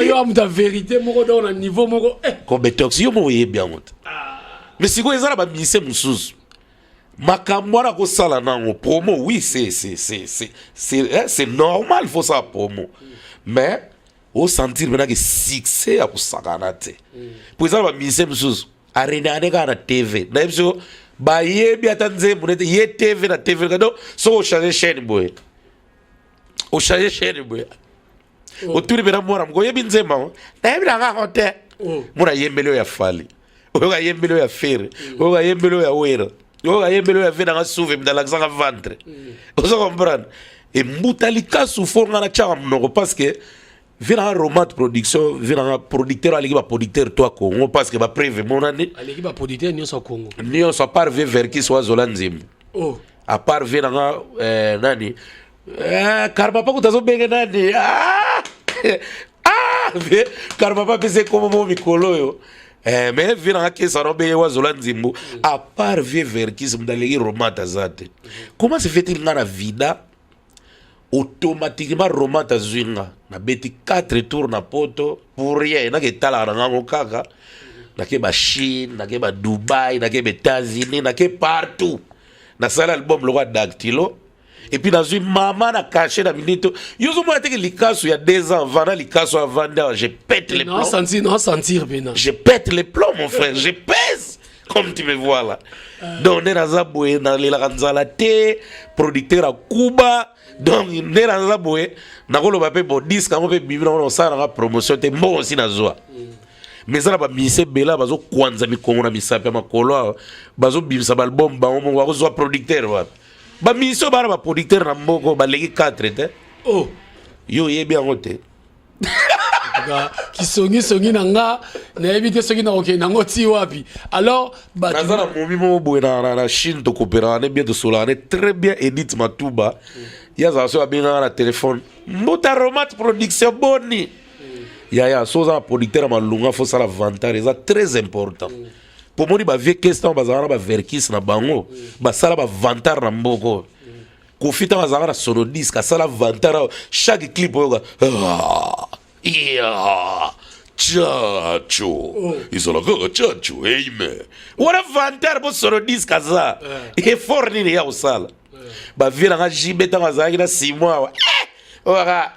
yo amuta vérité moko do na niveau moko
Cobetox yo mo ye bien mot mais siko ezala ba ministère mususu makambo na ko sala nango promo oui c'est normal faut ça promo mais au sentir maintenant que succès à kusakanate pour ça ba mise mususu arena na TV na ebso ba yebi atanze munete ye TV na TV kado so changer chaîne boy o changer chaîne boy o turi bena mora mgo yebi nzema na yebi na hote mura yembelo ya fali o ga yembelo ya fere o ga yembelo ya wera o ga yembelo ya vena souve dans l'accent à ventre o so comprendre et mutalika souffre na chama mnoko parce que vina romat production vina producteur à l'équipe producteur toi Congo parce que ba prévu mon année
à l'équipe producteur ni so Congo
ni on soit pas vers qui soit Zolanzim à part vina nani karma pas kutazo benge nani karma pas pese comme mon mikolo yo mais vina qui ça robe wa Zolanzimbu à part vers qui sont dans les romat azate comment se fait-il dans la vida automatiquement romata zwinga na beti 4 tours na poto pour rien na ke tala na ngo kaka na ke ba Chine na ke ba Dubai na ke ba États-Unis na ke partout na sala album le roi dactylo et puis dans une maman na caché na minute yozo mo ateke likaso ya 2 ans avant likaso avant je pète les plombs
non sentir bena
je pète les plombs mon frère je pèse comme tu me vois là donc on est dans Zaboué dans les Ranzala T producteur à Cuba donc nera za boye nakolo ba pe bo disque ngo pe bibina ono sala nga promotion te mo aussi na zoa mais ça ba mise bela bazo kwanza mikongo na misape makolo bazo bimsa ba album ba mo wa zo producteur ba mise ba producteur na mboko ba legi 4 te yo yebi angote
kisongi nanga na éviter soki na OK nango ti wapi alors ba
nazana momi mo boye na Chine to coopérer ne bien de sola ne très bien Edith Matuba ya za so abinga na téléphone mbuta romat production boni ya so za producteur malunga faut ça la vantage c'est très important pour moni ba vie question bazana ba verkis na bango ba sala ba vantage na mboko kofita bazana solo disque sala vantage chaque clip yoga Chacho isola go chacho aime what a vantage bo solo disque za e forni ya usala ba vira nga jibeta ngazaki na 6 mois ora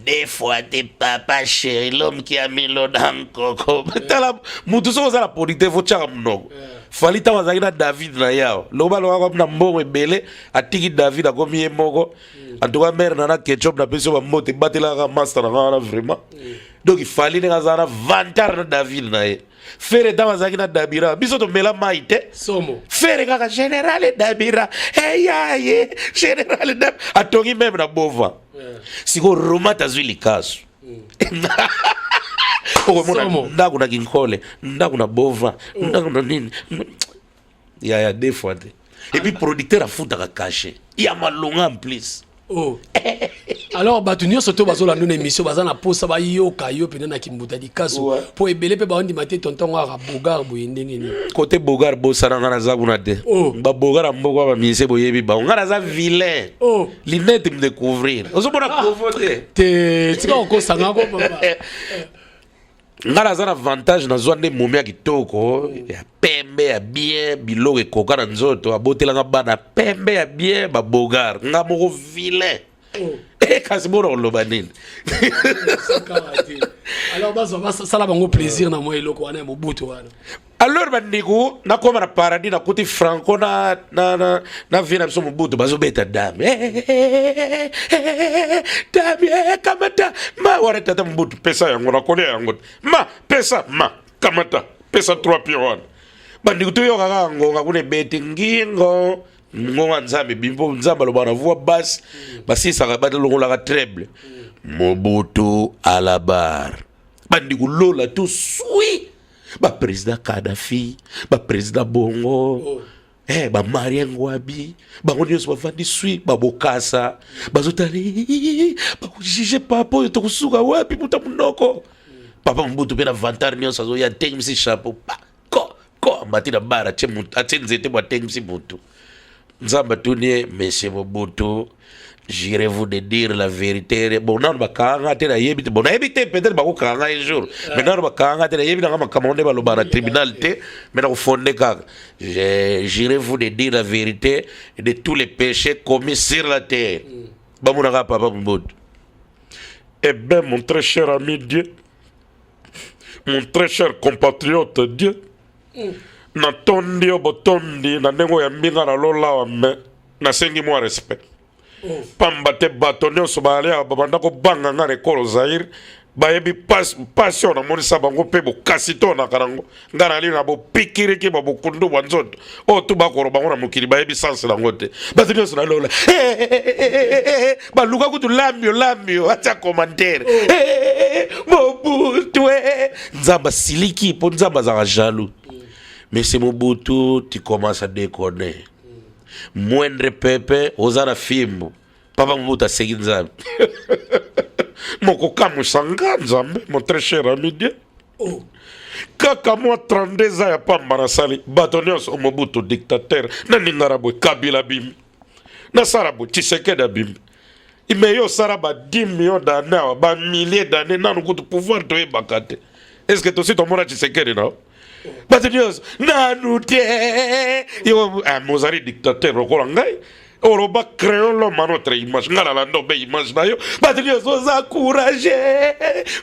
des fois tes papa chéri l'homme qui a mis l'eau dans coco tala mutu so za la producteur fo chaka mnogo fali ta ngazaki na David na yao loba lo na mbongo ebele atiki David akomi emoko en tout cas mère na ketchup na peso ba mote batela ga master na vraiment donc il fallait ngazana vantar na David na ye Fere dama zaki na Dabira biso to mela maite
somo
Fere kaka général Dabira ye général Dabira atongi même na bova siko romata zwili kasu ndaku na kinkole ndaku na bova ndaku na nini ya des fois et puis producteur a foutu ka caché il y a malonga en plus
alors batunio soto bazola nuna émission bazana posa ba yoka yo pena na kimbuta di kaso po ebele pe ba ondi mate tonton wa bogar boyendenge ni
côté bogar bosana ngana za kuna te ba bogar mboko ba mise boyebi ba ngana za vilain linette me découvrir ozo bona provoter
te tika ko sanga ko papa
ngala za avantage na zone momia kitoko ya pembe ya bien biloko ekoka na nzoto abotelanga bana pembe ya bien ba bogar nga moko vilain kasi bona oloba nini
alors ça la bango plaisir na moi eloko wana mobutu wana
alors bandeko nakoma na paradis na kuti franco na vina biso mobutu bazobeta dame dame kamata ma wana tata mobutu pesa yango nakone yango ma pesa ma kamata pesa 3 pieds wana bandeko toyokaka ngonga kuna ebete ngingo ngonga nzambe bimbo nzambe aloba na voix basse basisaka batalongolaka treble mobutu à la barre bandeko lola to sui ba président Kadhafi ba président Bongo ba Maria Ngwabi ba nyonso bafandi sui ba bokasa bazotali ba kujije papa yo to kusuka wapi muta munoko papa mbutu pena vantar nyonso azo ya tengisi chapeau pa ko matina bara atenzete ba tengisi mutu nzamba tunie monsieur Mobutu. J'irai vous de dire la vérité. Bon, non, bah, quand on a été là, bon, on a évité peut-être bah, quand on a un jour. Maintenant, bah, quand on a été là, évidemment, comme on est dans le tribunal, maintenant, au fond des cas, j'irai vous de dire la vérité de tous les péchés commis sur la terre. Bah, mon papa, Mobutu. Eh bien, mon très cher ami Dieu, mon très cher compatriote Dieu, na tondi obotondi na nengo ya mbinga na lola wa me na sengi moi respect. Pamba te bato nyonso balia babanda ko banga nga rekolo Zaire bayebi passion na monisa bango pe bo kasito na karango ngana li na bo pikiriki bo kundu banzoto o tu bakoro bango na mukiri bayebi sans la ngote bato nyonso na lola ba luka kutu lambio acha commentaire Mobutu nzamba siliki po nzamba za jaloux mais c'est Mobutu tu commences à déconner. Moindre pepe ozana fimbo papa Mobutu aseki nzambe moko kamu sanga nzambe mon très cher ami Dieu kaka moi 32 ans ya pamba na sali bato nyonso Mobutu dictateur na ningarabo Kabila bimi na sarabo Tshisekedi bimi imeyo saraba 10 millions d'années ba milliers d'années nanu kutu pouvoir to ebakate est-ce que toi aussi ton mona Tshisekedi non bato nyonso nanu te yo Mozari dictateur lokola ngai oroba créole ma notre image ngala la ndobe image na yo bato nyonso za courage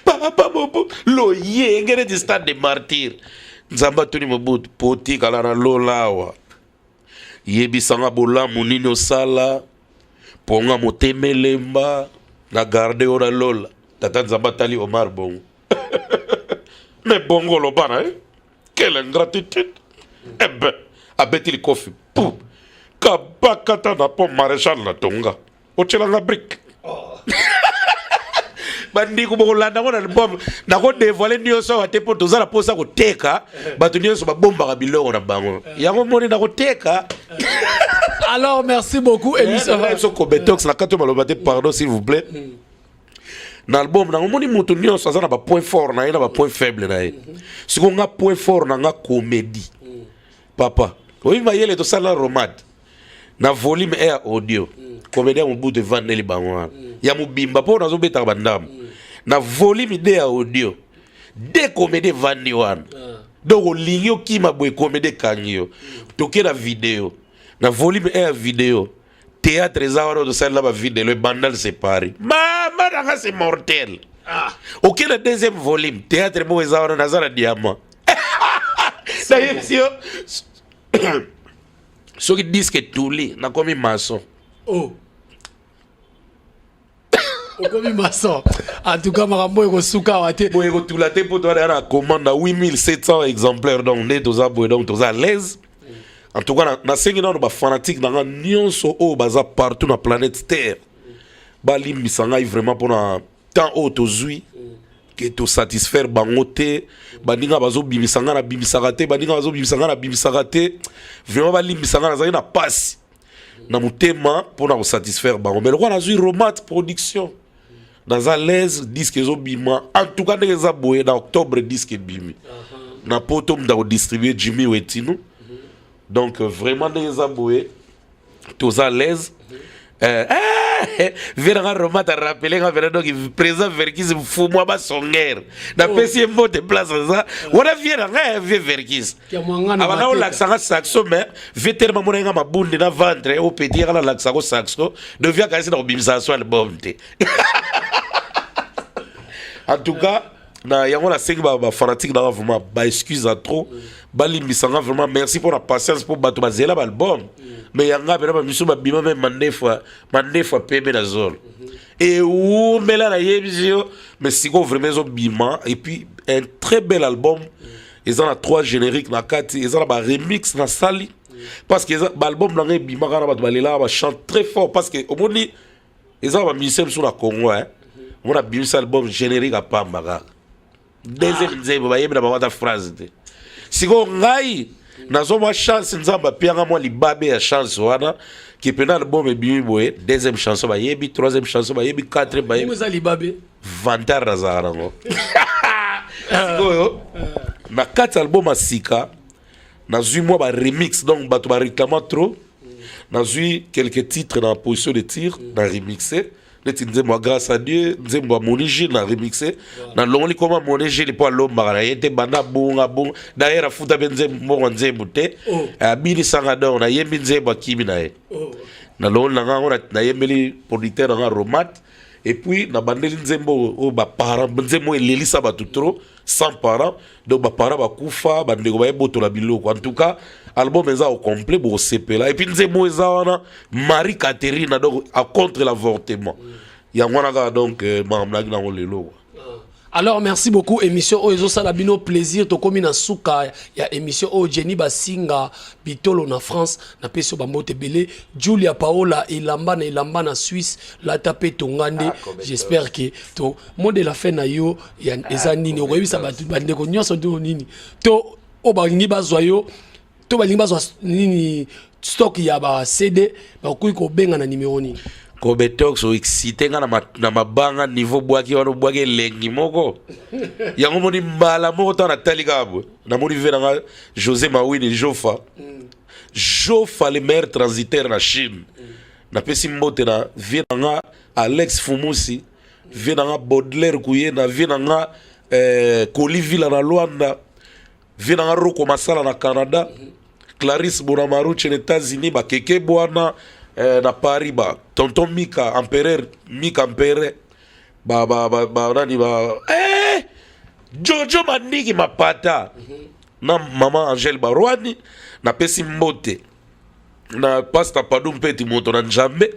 papa Mobutu lo yengere di stade de martyr nzamba tuni Mobutu poti kala na lolawa yebisanga bolamu nini osala ponga motemelemba na garde ora lola tata nzamba tali Omar Bongo mais Bongo lobana quelle ingratitude. Eh ben, abeti li kofi. Pou. Kabakata na po maréchal na tonga. Ochela nga brick. Bandi ko bolanda ngona bom na ko dévoiler nyoso wa tepo tozala posa ko teka batu nyoso ba bomba ka biloko na bango. Yango moni na ko teka.
Alors merci beaucoup Elisa.
So ko betox na kato malobate pardon s'il vous plaît. Na album na moni mutu nyonso azana ba point fort na ina ba point faible na ye siko nga point fort na nga comédie papa oyi mayele to sala romade na volume air audio comédie Mobutu vandeli bango ya mubimba po nazo beta bandam na volume de audio de comédie vandi wana donc linyo kima boy comédie kangio toke na vidéo na volume air vidéo théâtre zawaro de celle là vidéo le bandal séparé mama nanga c'est mortel ok le deuxième volume théâtre mo zawaro nazara diamant d'ailleurs si so qui disque touli na komi maçon
okomi maçon en tout cas makambo eko suka wate
boy eko tulate po to na commande 8700 exemplaires donc né toza boy donc toza à l'aise. En tout cas, na sengi na ba fanatique na nyonso o baza partout na planète Terre. Ba limbisanga vraiment pour na temps auto zui que to satisfaire bangote baninga bazo bimisanga na bimisakate baninga bazo bimisanga na bimisakate vraiment ba limbisanga na zali na passe na mutema pour na satisfaire bango mais le roi na zui Romat production dans à l'aise disque zo bima en tout cas ndeza boye na octobre disque bimi na poto mda distribuer Jimmy Wetino. Donc vraiment des aboués, tous à l'aise. Venanga Roma t'a rappelé quand venant donc présent Verkis fou-moi bas son guerre. Na pesi mbo te place ça. On a venanga vie Verkis. Abana on l'accent saxo mais vétérement mon nga mabunde na ventre au petit la l'accent saxo devient quasi dans bimsa so album te. En tout cas, na yango la sing ba fanatique na vraiment ba excuse à trop. Bali misanga vraiment merci pour la patience pour bato bazela ba album. Mais yanga bena ba miso ba bima même mandefa pebe na zone. Et où mais là na yebizio mais siko vraiment zo bima et puis un très bel album. Ils ont 3 génériques na 4, ils ont ba remix na sali parce que ba album na bima kana bato balela ba chante très fort parce que au moni ils ont ba musicien sur la Congo hein. On a bien ça album générique à Pambaga. Deuxième nzembo ba yebina ba wata phrase te. Siko ngai nazo ma chance nzamba pianga moi libabe ya chance wana qui pena album e bien boye deuxième chanson ba yebi troisième chanson ba yebi quatrième ba yebi
Vous allez libabe
vantar razara ngo. Siko yo na 4 albums asika nazui moi ba remix donc bato ba réclama trop. Nazui quelques titres dans la position de tir na remixé. Moi grâce à Dieu nzembo monigi na remixé na longoli comment monigi les poids lomba na yete banda bunga bunga d'ailleurs afuta benzembo nzembo te abili sanga don na yembi nzembo kimi na ye na longoli na ngona na yembeli producteur na Romat et puis na bandeli nzembo o ba parents nzembo elelisa ba trop sans parents donc ba parents ba kufa ba ndeko ba eboto la biloko en tout cas album eza au complet pour sepela et puis nzembo eza wana Marie Catherine donc à contre l'avortement yangwana donc mamlaki na lelo.
Alors merci beaucoup émission Oezo Salabino plaisir to komi na suka ya émission o Jenny Basinga bitolo na France na peso bambote belé Julia Paola ilamba na Suisse la tapé tongande j'espère que to monde la fin na yo ya ezanini o yebisa bande ko nyonso to nini to o balingi bazoyo to balingi bazwa nini stock ya ba CD ba kuyi ko benga na numéro nini
Kobetox o excité nga na mabanga niveau boaki wana boaki lengi moko yango moni mbala moko ta na talikabo na moni venanga José Mawini Jofa le maire transitaire na Chine na pesi mbote na venanga Alex Fumusi venanga Baudelaire kuye na venanga Kolivila na Luanda venanga Roko Masala na Canada Clarisse Bonamaruche na États-Unis ba keke bwana na Paris ba tonton Mika Empereur nani ba Jojo Mandiki mapata na mama Angèle Barwani na pesi mbote na pasta Padum Peti moto na Njambe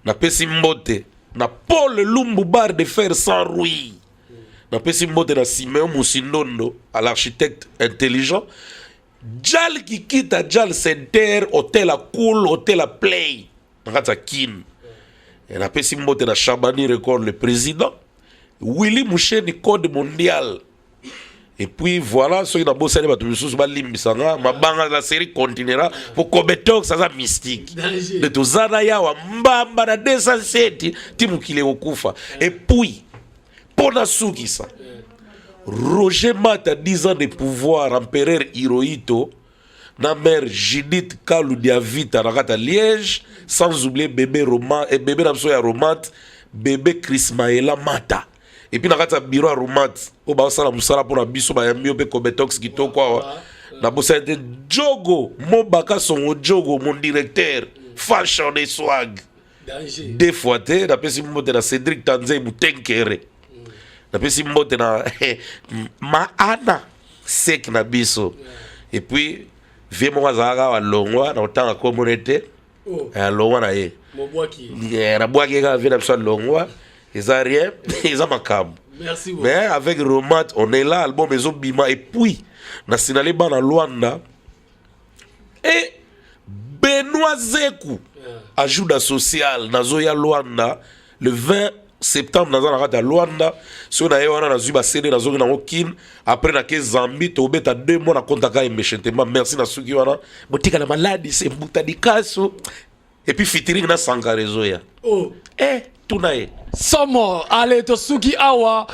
na pesi mbote na Paul Lumbu bar de fer sans rouille na pesi mbote na Simeon Musindondo à l'architecte intelligent Jal qui quitte à Jal Center hôtel à Cool hôtel à Play Ngata Kin. Et la pesi mbote na Chabani Record le président. Willy Moucheni code mondial. Et puis voilà, ceux qui n'ont pas bossé ba tumisus ba limbisanga, mabanga la série continuera pour Kobetox ça mystique. De tozana ya wa mbamba na 207 timu kile okufa. Et puis pour na suki ça. Roger Mata 10 ans de pouvoir empereur Hirohito. Na mère Judith Kaloudiavita na Liège, sans oublier bébé Roman et bébé Namsoya Romat, bébé Chris Maela Mata. Et puis na bureau à Romat, au ba sala musala pour na biso ba yambio be Kobetox kito kwa na bossa de Jogo, Mobaka son Jogo mon directeur, fashion et swag. Deux fois te na pesi mbote na Cédric Tanzé Mutenkere. Na pesi mbote na Maana sek na biso. Et puis Vemo Zara wa longwa na otanga communauté longwa na ye na boaki ga vena so longwa eza rien eza makam.
Merci beaucoup.
Mais avec Romat on est là album ezo bima et puis na sinale ba na Luanda et Benoît Zekou ajuda social na zoya Luanda le 20 septembre dans la Luanda si on a eu un azuba CD dans zone kin après na ke Zambie to beta 2 mois na konta ka méchantement merci na suki wana botika na maladi c'est mbutadi kaso et puis featuring na Sangarezo ya
Oh.
tunaye
Somo, allez, Tosuki Awa,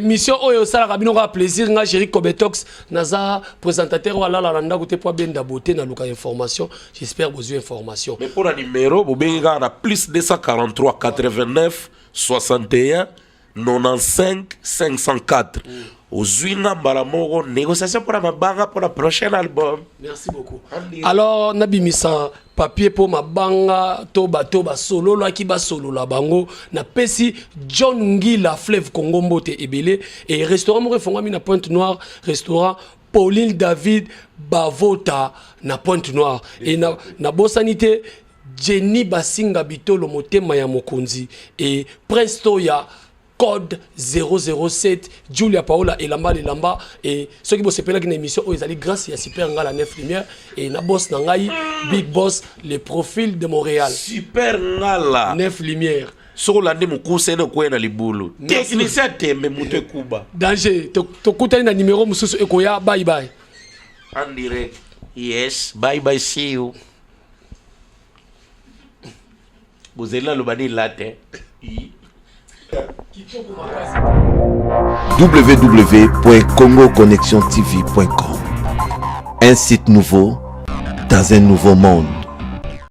mission Oyo Sala Bino a plaisir, nga Jerry Kobetox, Naza, présentateur, wala la landa, goûté pour bien d'aboter, na luka information. J'espère que vous avez information.
mais pour le numéro, vous avez na plus 243 89 61 95 504. Ozuina Balamoro, négociation pour la banga pour le prochain album.
Merci beaucoup. Alors, Nabimisa, papier pour ma banga, toba solo, là qui ba solo la bango, na pesi John Ngila Fleuve Congo Mbote Ebele, et restaurant mo refongami na Pointe Noire, restaurant Pauline David Bavota na Pointe Noire. Et na Bosanité, Jenny Basinga Bitolo Motema ya Mokonzi, et Prince Toya, code 007 Julia Paola Elamba Lelamba et ceux qui vont se faire une émission où ils allaient grâce à Super Nga la 9 lumière et na boss nangai Big Boss le profil de Montréal
Super Ngala
9 lumière
soko lande mukuse na kwena libulu technicien tembe mute kuba
danger to kutani na numéro mususu ekoya bye bye
en direct yes bye bye see you bozela lobani latin
www.congoconnectiontv.com. Un site nouveau dans un nouveau monde.